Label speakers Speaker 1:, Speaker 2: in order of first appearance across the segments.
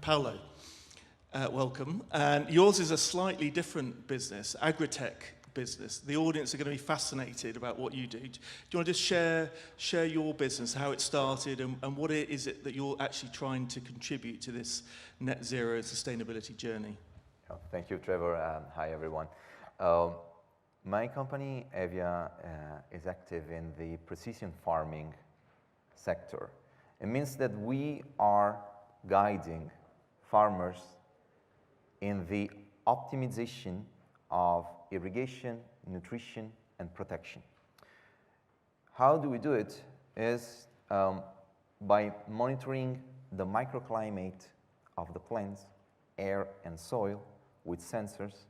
Speaker 1: Paolo, welcome. And yours is a slightly different business, agri-tech business. The audience are going to be fascinated about what you do. Do you want to just share your business, how it started, and what is it that you're actually trying to contribute to this net zero sustainability journey?
Speaker 2: Oh, thank you, Trevor. Hi, everyone. My company, EVJA, is active in the precision farming sector. It means that we are guiding farmers in the optimization of irrigation, nutrition, and protection. How do we do it? Is by monitoring the microclimate of the plants, air and soil with sensors,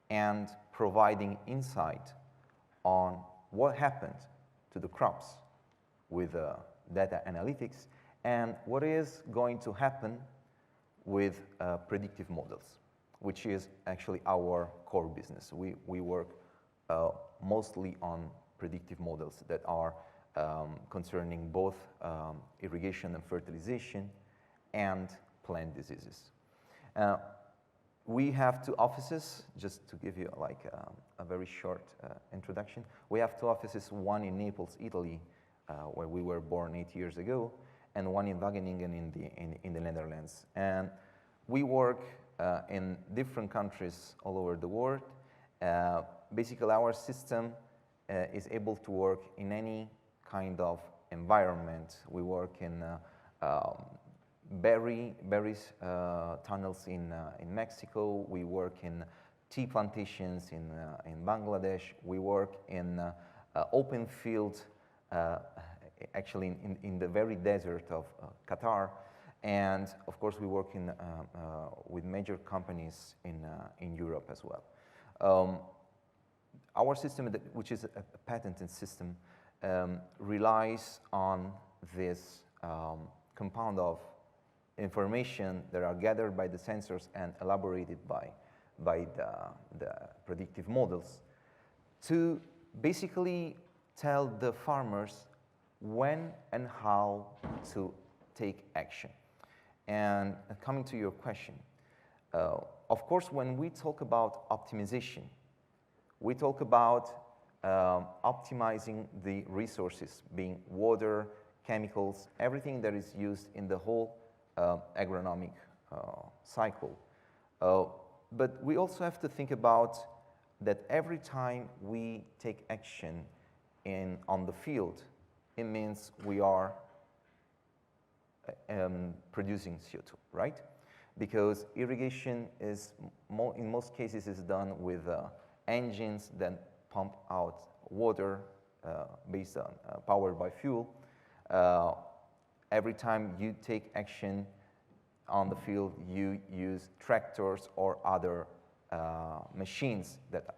Speaker 2: and providing insight on what happened to the crops with data analytics and what is going to happen with predictive models, which is actually our core business. We work mostly on predictive models that are concerning both irrigation and fertilization and plant diseases. We have two offices, just to give you like a very short introduction. We have two offices, one in Naples, Italy, where we were born 8 years ago, and one in Wageningen in the Netherlands. And we work in different countries all over the world. Basically, our system is able to work in any kind of environment. We work in berries tunnels in Mexico. We work in tea plantations in Bangladesh. We work in open fields, actually in the very desert of Qatar. And of course, we work with major companies in Europe as well. Our system, which is a patented system, relies on this compound of information that are gathered by the sensors and elaborated by the predictive models to basically tell the farmers when and how to take action. And coming to your question, of course, when we talk about optimization, we talk about optimizing the resources, being water, chemicals, everything that is used in the whole agronomic cycle. But we also have to think about that every time we take action on the field, it means we are producing CO2, right? Because irrigation is, in most cases, is done with engines that pump out water based on powered by fuel. Every time you take action on the field, you use tractors or other machines that,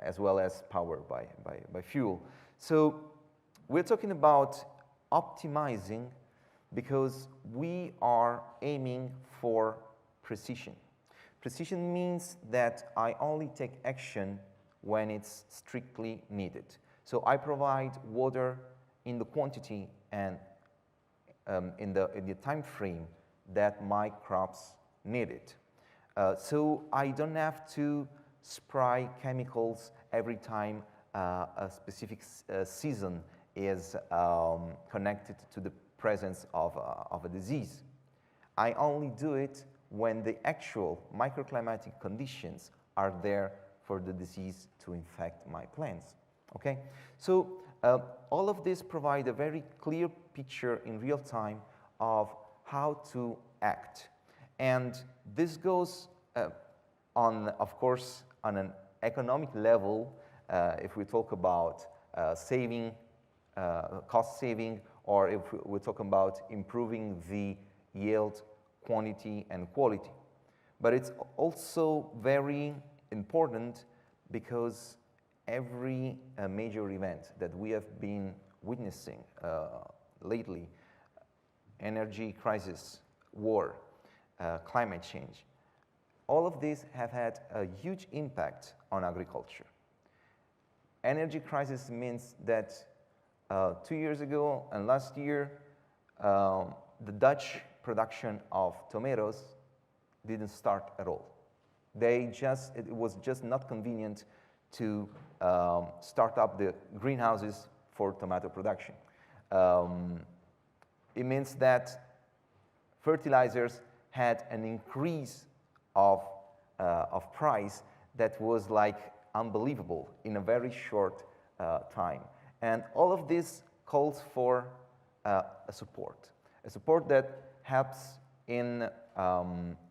Speaker 2: as well as powered by fuel. So we're talking about optimizing because we are aiming for precision. Precision means that I only take action when it's strictly needed. So I provide water in the quantity and in the time frame that my crops need it. So I don't have to spray chemicals every time a specific season is connected to the presence of a disease. I only do it when the actual microclimatic conditions are there for the disease to infect my plants. Okay? So all of this provide a very clear picture in real time of how to act. And this goes on, of course, on an economic level, if we talk about saving, cost saving, or if we're talking about improving the yield, quantity, and quality. But it's also very important because every major event that we have been witnessing lately, energy crisis, war, climate change, all of these have had a huge impact on agriculture. Energy crisis means that 2 years ago and last year, the Dutch production of tomatoes didn't start at all. It was just not convenient to start up the greenhouses for tomato production. It means that fertilizers had an increase of price that was like unbelievable in a very short time. And all of this calls for a support that helps in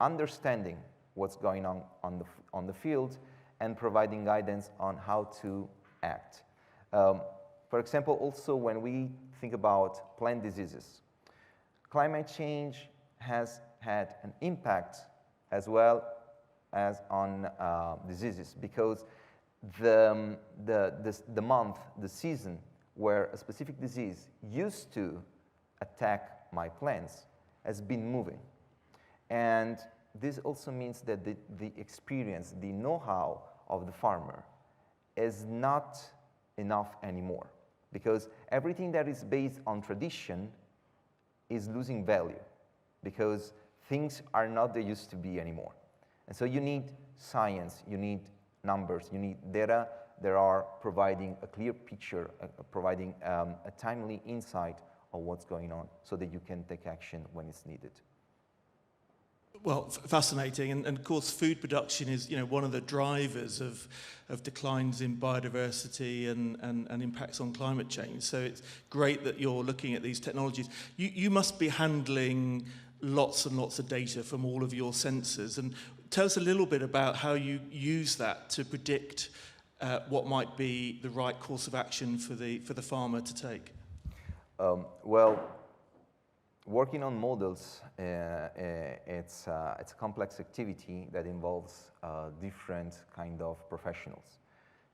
Speaker 2: understanding what's going on the field and providing guidance on how to act. For example, also when we think about plant diseases, climate change has had an impact as well as on diseases, because the season where a specific disease used to attack my plants has been moving. And this also means that the experience, the know-how of the farmer is not enough anymore, because everything that is based on tradition is losing value, because things are not they used to be anymore. And so you need science, you need numbers, you need data that are providing a clear picture, providing a timely insight of what's going on so that you can take action when it's needed.
Speaker 1: Well, fascinating, and of course food production is, one of the drivers of declines in biodiversity and impacts on climate change. So it's great that you're looking at these technologies. You must be handling lots and lots of data from all of your sensors, and tell us a little bit about how you use that to predict what might be the right course of action for the farmer to take.
Speaker 2: Well, working on models, it's a complex activity that involves different kind of professionals.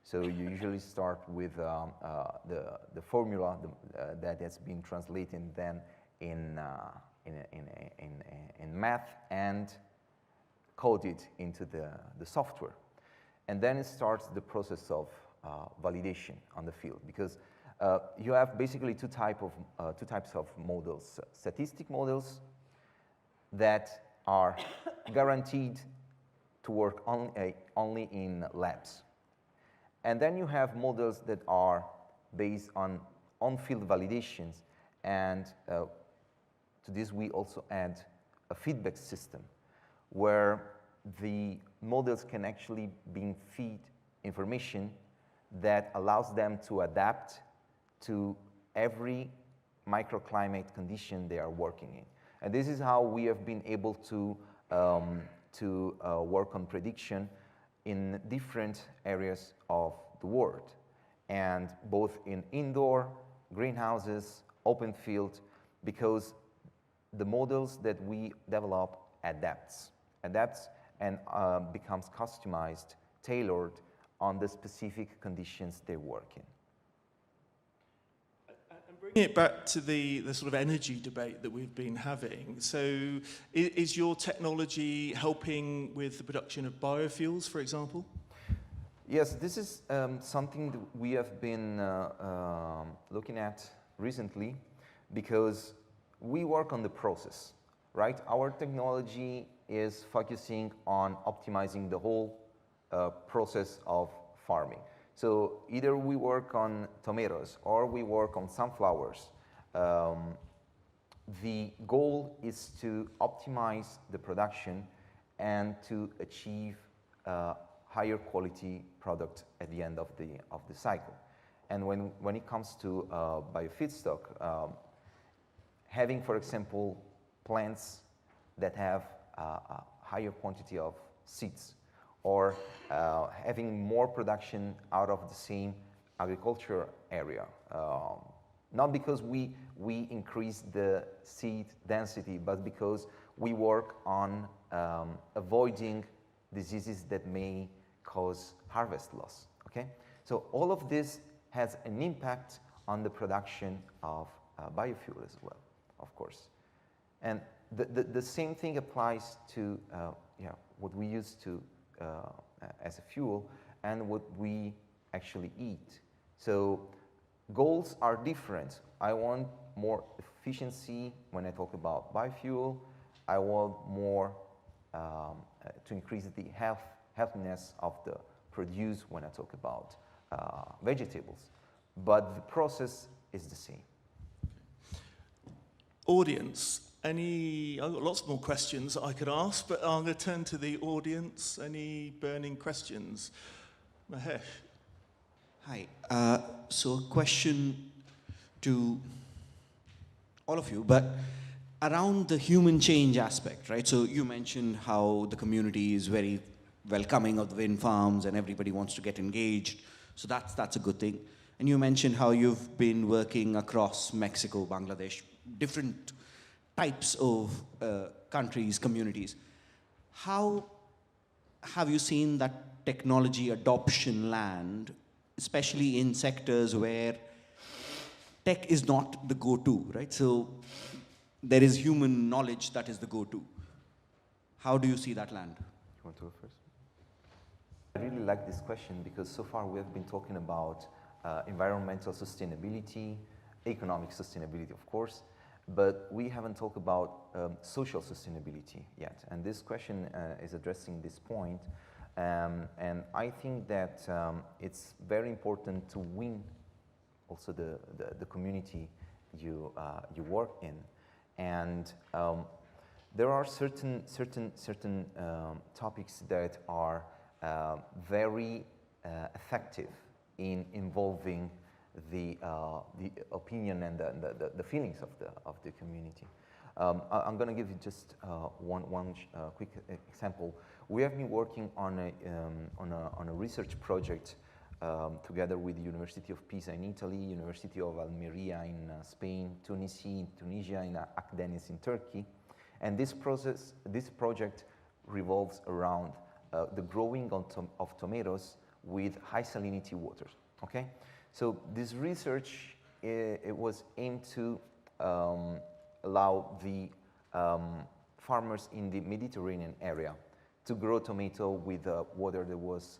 Speaker 2: So you usually start with the formula that has been translated then in math and coded into the software. And then it starts the process of validation on the field, because you have basically two types of models. Statistic models that are guaranteed to work only in labs. And then you have models that are based on on-field validations, and to this we also add a feedback system where the models can actually feed information that allows them to adapt to every microclimate condition they are working in. And this is how we have been able to work on prediction in different areas of the world, and both in indoor, greenhouses, open field, because the models that we develop adapts and becomes customized, tailored on the specific conditions they work in.
Speaker 1: And bringing it back to the sort of energy debate that we've been having, so is your technology helping with the production of biofuels, for example?
Speaker 2: Yes, this is something that we have been looking at recently, because we work on the process, right? Our technology is focusing on optimizing the whole process of farming. So either we work on tomatoes or we work on sunflowers. The goal is to optimize the production and to achieve higher quality product at the end of the cycle. And when it comes to biofeedstock, having, for example, plants that have a higher quantity of seeds, or having more production out of the same agriculture area. Not because we increase the seed density, but because we work on avoiding diseases that may cause harvest loss, okay? So all of this has an impact on the production of biofuel as well, of course. And the same thing applies to what we use to as a fuel and what we actually eat. So goals are different. I want more efficiency when I talk about biofuel, I want more to increase the healthiness of the produce when I talk about vegetables. But the process is the same.
Speaker 1: Audience, I've got lots more questions I could ask, but I'm going to turn to the audience. Any burning questions? Mahesh.
Speaker 3: Hi. So a question to all of you, but around the human change aspect, right? So you mentioned how the community is very welcoming of the wind farms and everybody wants to get engaged. So that's a good thing. And you mentioned how you've been working across Mexico, Bangladesh, different types of countries, communities. How have you seen that technology adoption land, especially in sectors where tech is not the go-to, right? So there is human knowledge that is the go-to. How do you see that land?
Speaker 2: You want to go first? I really like this question because so far we have been talking about environmental sustainability, economic sustainability, of course, but we haven't talked about social sustainability yet. And this question is addressing this point. And I think that it's very important to win also the community you work in. And there are certain topics that are very effective in involving the opinion and the feelings of the community. I'm going to give you just one quick example. We have been working on a research project together with the University of Pisa in Italy, University of Almeria in Spain, Tunisia in Akdeniz in Turkey, and this project revolves around the growing of tomatoes with high salinity waters. Okay, so this research it was aimed to allow the farmers in the Mediterranean area to grow tomato with water that was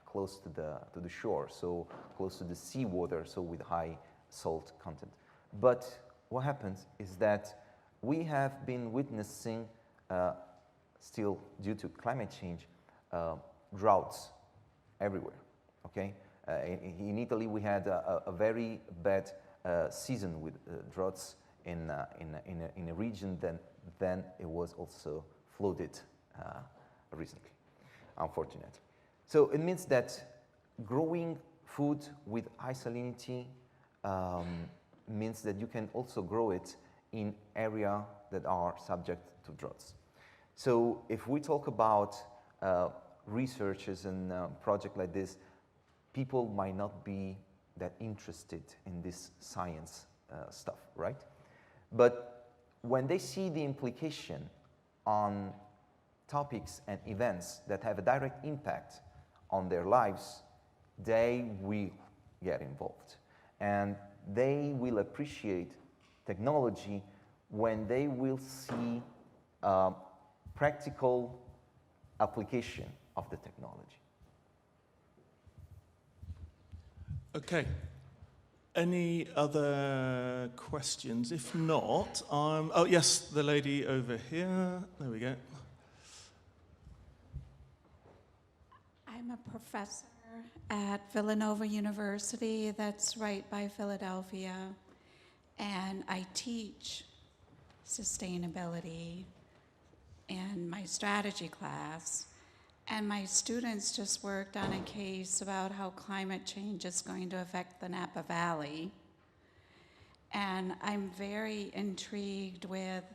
Speaker 2: close to the shore, so close to the seawater, so with high salt content. But what happens is that we have been witnessing, still due to climate change, droughts everywhere. Okay, in Italy we had a very bad season with droughts in a region. Then it was also flooded recently, unfortunately. So it means that growing food with high salinity means that you can also grow it in areas that are subject to droughts. So if we talk about researches and projects like this, people might not be that interested in this science stuff, right? But when they see the implication on topics and events that have a direct impact on their lives, they will get involved. And they will appreciate technology when they will see practical application of the technology.
Speaker 1: Okay. Any other questions? If not, oh yes, the lady over here. There we go.
Speaker 4: I'm a professor at Villanova University, that's right by Philadelphia, and I teach sustainability in my strategy class. And my students just worked on a case about how climate change is going to affect the Napa Valley. And I'm very intrigued with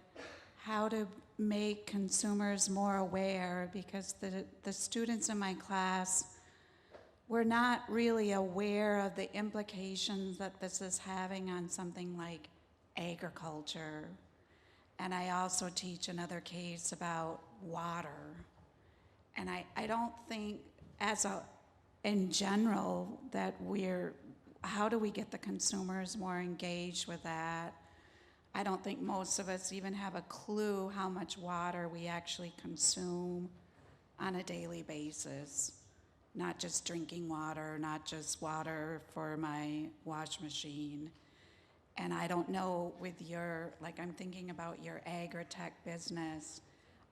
Speaker 4: how to make consumers more aware, because the students in my class were not really aware of the implications that this is having on something like agriculture. And I also teach another case about water. And I don't think, in general, that how do we get the consumers more engaged with that? I don't think most of us even have a clue how much water we actually consume on a daily basis. Not just drinking water, not just water for my wash machine. And I don't know with your, like I'm thinking about your agri-tech business,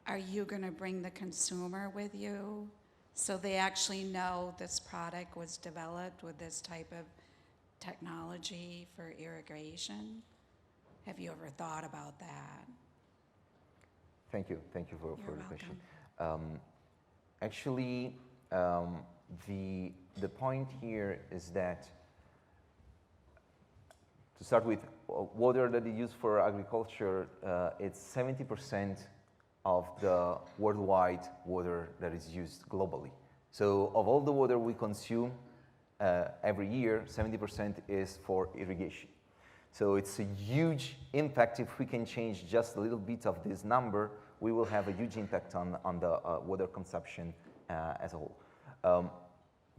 Speaker 4: are you going to bring the consumer with you so they actually know this product was developed with this type of technology for irrigation? Have you ever thought about that?
Speaker 2: Thank you for
Speaker 4: You're
Speaker 2: the question.
Speaker 4: welcome.
Speaker 2: Actually, the point here is that, to start with, water that is used for agriculture, it's 70% of the worldwide water that is used globally. So of all the water we consume every year, 70% is for irrigation. So it's a huge impact. If we can change just a little bit of this number, we will have a huge impact on the water consumption as a whole.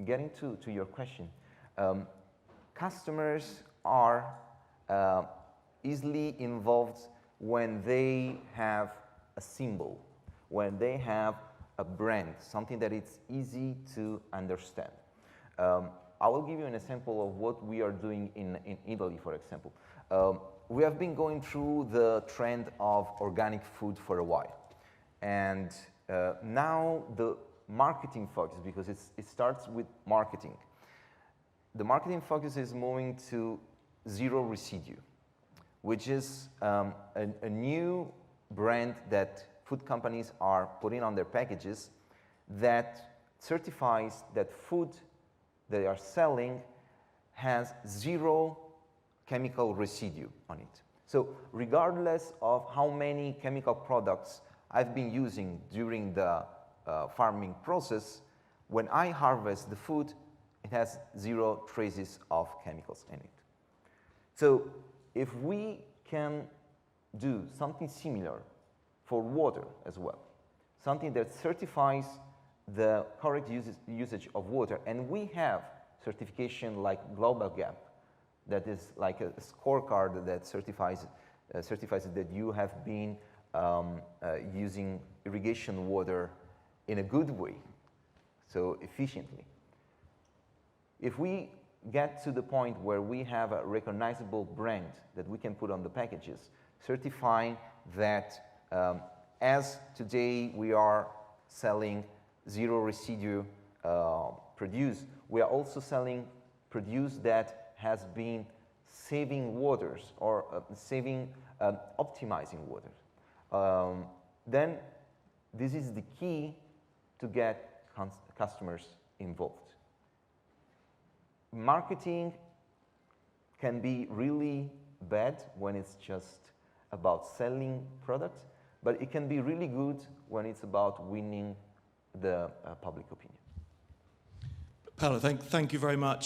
Speaker 2: Getting to your question, customers are easily involved when they have a symbol, when they have a brand, something that it's easy to understand. I will give you an example of what we are doing in Italy, for example. We have been going through the trend of organic food for a while. And now the marketing focus, because it starts with marketing. The marketing focus is moving to zero residue, which is a new brand that food companies are putting on their packages that certifies that food they are selling has zero chemical residue on it. So regardless of how many chemical products I've been using during the farming process, when I harvest the food, it has zero traces of chemicals in it. So if we can do something similar for water as well, something that certifies the correct usage of water, and we have certification like Global Gap, that is like a scorecard that certifies that you have been using irrigation water in a good way, so efficiently. If we get to the point where we have a recognizable brand that we can put on the packages, certifying that as today we are selling zero residue produce, we are also selling produce that has been saving waters or optimizing water. Then this is the key to get customers involved. Marketing can be really bad when it's just about selling products, but it can be really good when it's about winning the public opinion.
Speaker 1: Paolo, thank you very much.